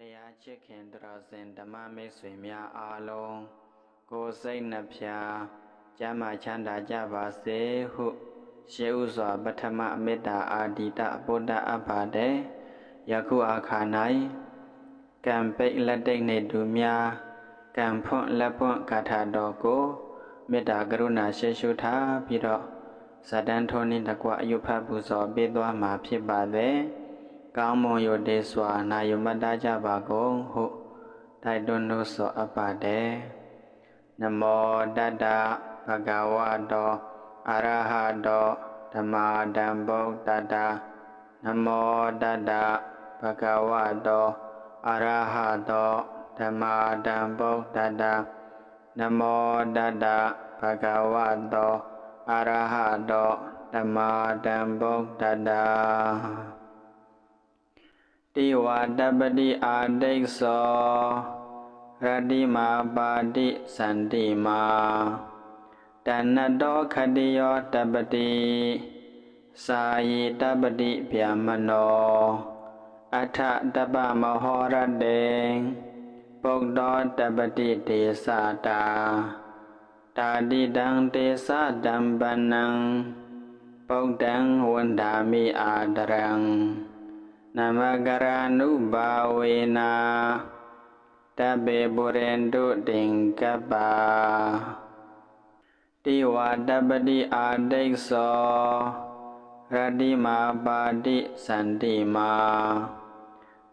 တရားချစ်ခင်တော်စင်ဓမ္မမိတ်ဆွေများအားလုံးကိုယ်စိတ်နှဖျားကျမ်းမာချမ်းသာကြပါစေဟုရှေးဥစွာပထမမေတ္တာအာဒီတဗုဒ္ဓအဘတဲ့ယခုအခါ၌ကံပိတ်လက်တိတ်နေသူများကံဖွင့်လက်ပွင့်ဂါထာတော်ကိုမေတ္တာကရုဏာရှိရှုထားပြီးတော့ဇတန်ထုံးနှင့်တကွအယုဖတ်ပူဇော်ပေးသွားမှာဖြစ်ပါသည်ကောင်းမွန်ရတေစွာနာယမတ္တကြပါကုန်ဟုတိုက်တွန်းလို့ဆိုအပ်ပါတယ်နမောတတ္တဘဂဝတောအရဟတောဓမ္မာတံဗုဒ္ဓတ္တနမောတတ္တဘဂဝတောအရဟတောဓမ္မာတံဗုဒ္ဓတ္တနမောတတ္တဘဂဝတောအရဟတောဓမ္မာတံဗုဒ္ဓတ္တတိဝါတပတိအာဒိစ္ဆောရတိမာပါတိစန္တိမာတဏ္ဏတောခတိယောတပတိစာယိတပတိဗျာမနောအထတပမဟောရတေပုဂ္ဂောတပတိတေသတာတာတိတံတေသတံပနံပုဒ္ဒံဝန္ဒာမိအာဒရံနမကရာနုဘာဝေနာတပေပုရိန္တုတင်ကပ္ပါတိဝါတပတိအာဒိစ္ဆောရတိမာပါတိစန္တိမာ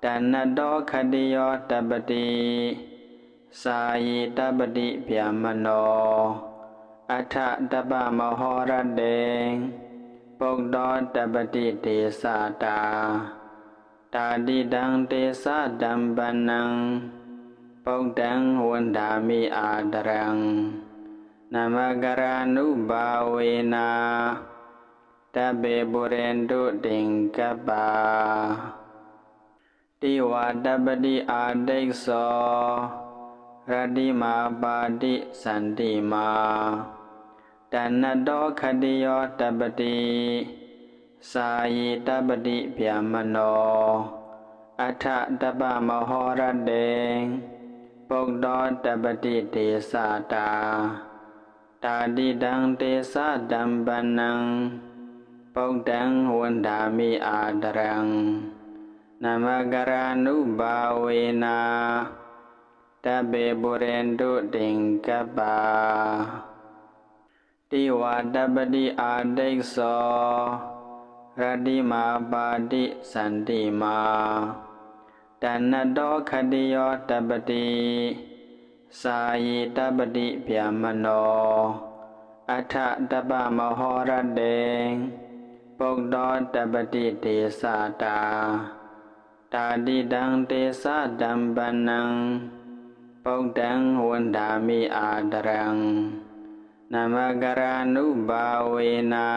တဏ္ဏတောခတိယောတပတိစာယိတပတိဗျာမနောအထတပမဟောရတေပုဂ္ဂောတပတိတေသတာတာတိတံတေသတံပနံပုဒ္ဒံဝန္ဒာမိအာဒရံနမကရာနုဘာဝေနာတပေပုရိန္တုတင်ကပ္ပါတိဝါတပတိအာဒိစ္ဆောရတိမာပါတိစန္တိမာတဏ္ဏတောခတိယောတပတိစာယိတပတိဗျာမနောအထတပမဟောရတေပုဂ္ဂောတပတိတေသတာတာတိတံတေသတံပနံပုဒ္ဒံဝန္ဒာမိအာဒရံနမကရာနုဘာဝေနာတပေပုရိန္တုတင်ကပ္ပါတိဝါတပတိအာဒိစ္ဆောရတိမာပါတိစန္တိမာတဏ္ဏတောခတိယောတပတိစာယိတပတိဗျာမနောအထတပမဟောရတေပုဂ္ဂောတပတိတေသတာတာတိတံတေသတံပနံပုဒ္ဒံဝန္ဒာမိအာဒရံနမကရာနုဘာဝေနာ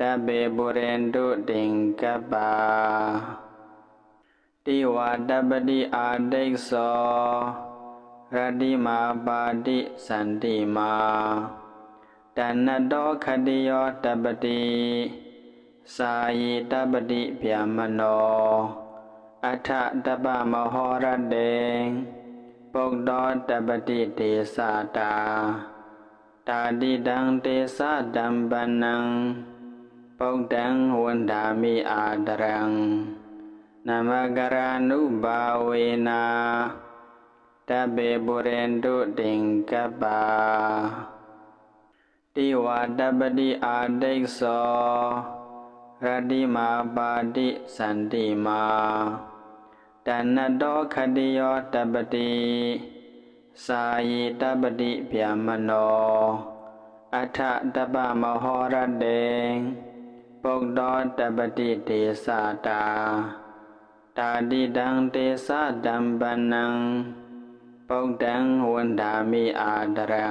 တပေပုရိန္တုတင်ကပ္ပါတိဝါတပတိအာဒိစ္ဆောရတိမာပါတိစန္တိမာတဏ္ဏတောခတိယောတပတိစာယိတပတိဗျာမနောအထတပမဟောရတေပုဂ္ဂောတပတိတေသတာတာတိတံတေသတံပနံပုဒ္ဒံဝန္ဒာမိအာဒရံနမကရာနုဘာဝေနာတပေပုရိန္တုတင်ကပ္ပါတိဝါတပတိအာဒိစ္ဆောရတိမာပါတိစန္တိမာတဏ္ဏတောခတိယောတပတိစာယိတပတိဗျာမနောအထတပမဟောရတေပုဂ္ဂောတပတိတေသတာတာတိတံတေသတံပနံပုဒ္ဒံဝန္ဒာမိအာဒရံ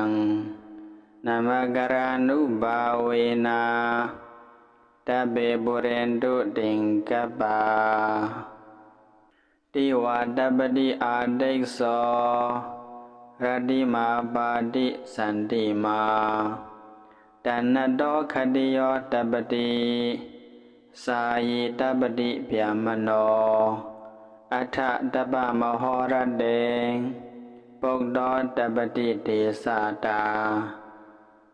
နမကရာနုဘာဝေနာတပေပုရိန္တုတင်ကပ္ပါတိဝါတပတိအာဒိစ္ဆောရတိမာပါတိစန္တိမာတဏ္ဏတောခတိယောတပတိစာယိတပတိဗျာမနော อัฏฐตปะมโหรเตปุกโตตปฏิเทสาตา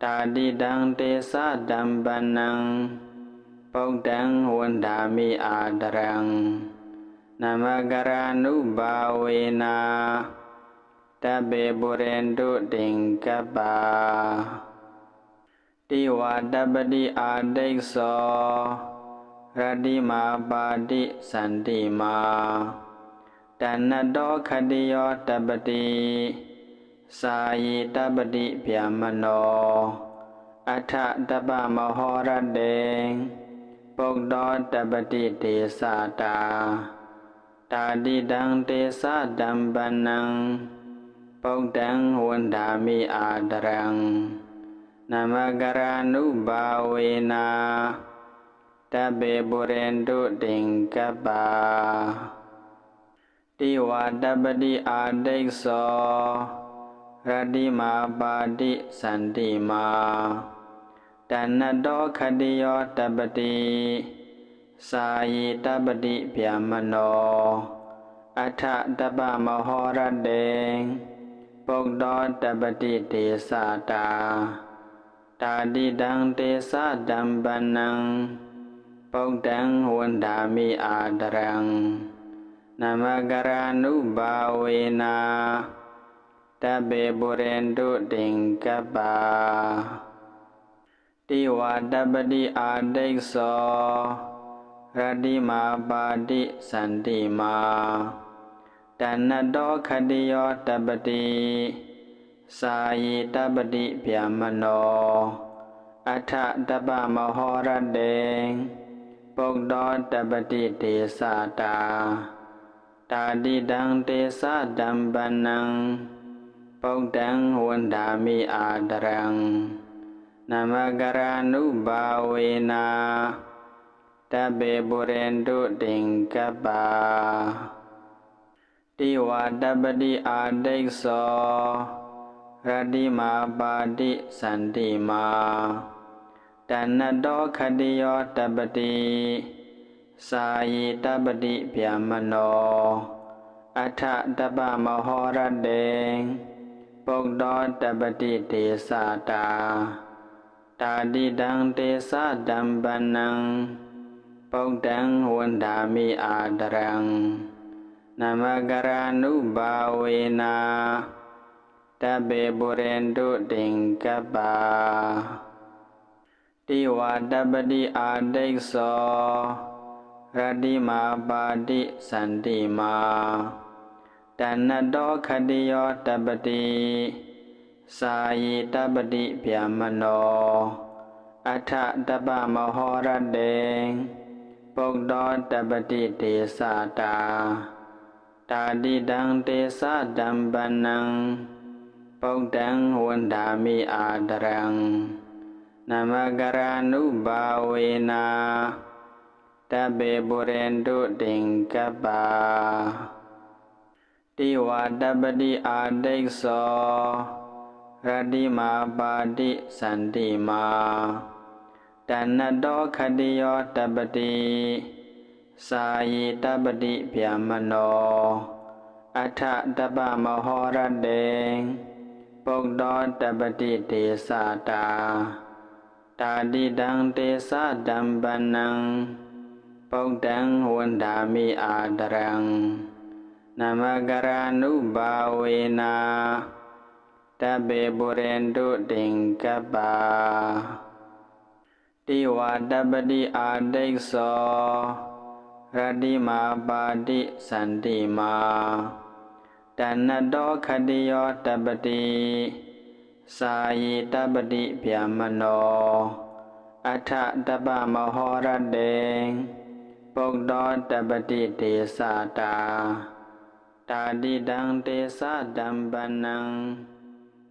ตาดิดังเตสะดัมปันนังปุกตังวันดามิอาดรังนามกรานุบาเวนะตะเบบุเรนตุติงกัปปาติวาตปฏิอาดิกโสรติมาปาติสันติมาตนะโตคติโยตปฏิสายิตปฏิเปียมโนอัฏฐตปะมโหรเตปุกโตตปฏิเทสาตาตาดิดังเตสะดัมปันนังปุกตังวันดามิอาดรังนามกรานุบาเวนะตะเบบุเรนตุติงกัปปาติวาตปฏิอาดิกโสรติมาปาติสันติมาตนะโตคติโยตปฏิสายิตปฏิเปียมโนอัฏฐตปะมโหรเตปุกโตตปฏิเทสาตาตาดิดังเตสะดัมปันนังปุกตังวันดามิอาดรังนามกรานุบาเวนะตะเบบุเรนตุติงกัปปาติวาตปฏิอาดิกโสรติมาปาติสันติมาตนะโตคติโยตปฏิสายิตปฏิเปียมโนอัฏฐตปะมโหรเตปุกโตตปฏิเทสาตาตาดิดังเตสะดัมปันนังปุกตังวันดามิอาดรังนามกรานุบาเวนะตะเบบุเรนตุติงกัปปาติวาตปฏิอาดิกโสรติมาปาติสันติมาตนะโตคติโยตปฏิสายิตปฏิเปียมโนอัฏฐตปะมโหรเตปุกโตตปฏิเทสาตาตาดิดังเตสะดัมปันนังปุกตังวันดามิอาดรังนามกรานุบาเวนะตะเบบุเรนตุติงกัปปาติวาตปฏิอาดิกโสรติมาปาติสันติมาตนะโตคติโยตปฏิสายิตปฏิเปียมโนอัฏฐตปะมโหรเตปุกโตตปฏิเทสาตาตาดิดังเตสะดัมปันนังปุกตังวันดามิอาดรังนามกรานุบาเวนะตะเบบุเรนตุติงกัปปาติวาตปฏิอาดิกโสรติมาปาติสันติมาตนะโตคติโยตปฏิสายิตปฏิเปียมโนอัฏฐตปะมโหรเตปุกโตตปฏิเทสาตาตาดิดังเตสะดัมปันนังปุกตังวันดามิอาดรังนามกรานุบาเวนะตะเบบุเรนตุติงกัปปาติวาตปฏิอาดิกโสรติมาปาติสันติมาตนะโตคติโยตปฏิสายิตปฏิเปียมโนอัฏฐตปะมโหรเตปุกโตตปฏิเทสาตาตาดิดังเตสะดัมปันนัง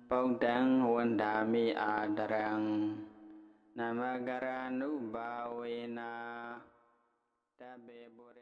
ปุกตังวันดามิอาดรังนามกรานุบาเวนะตะเบบุเร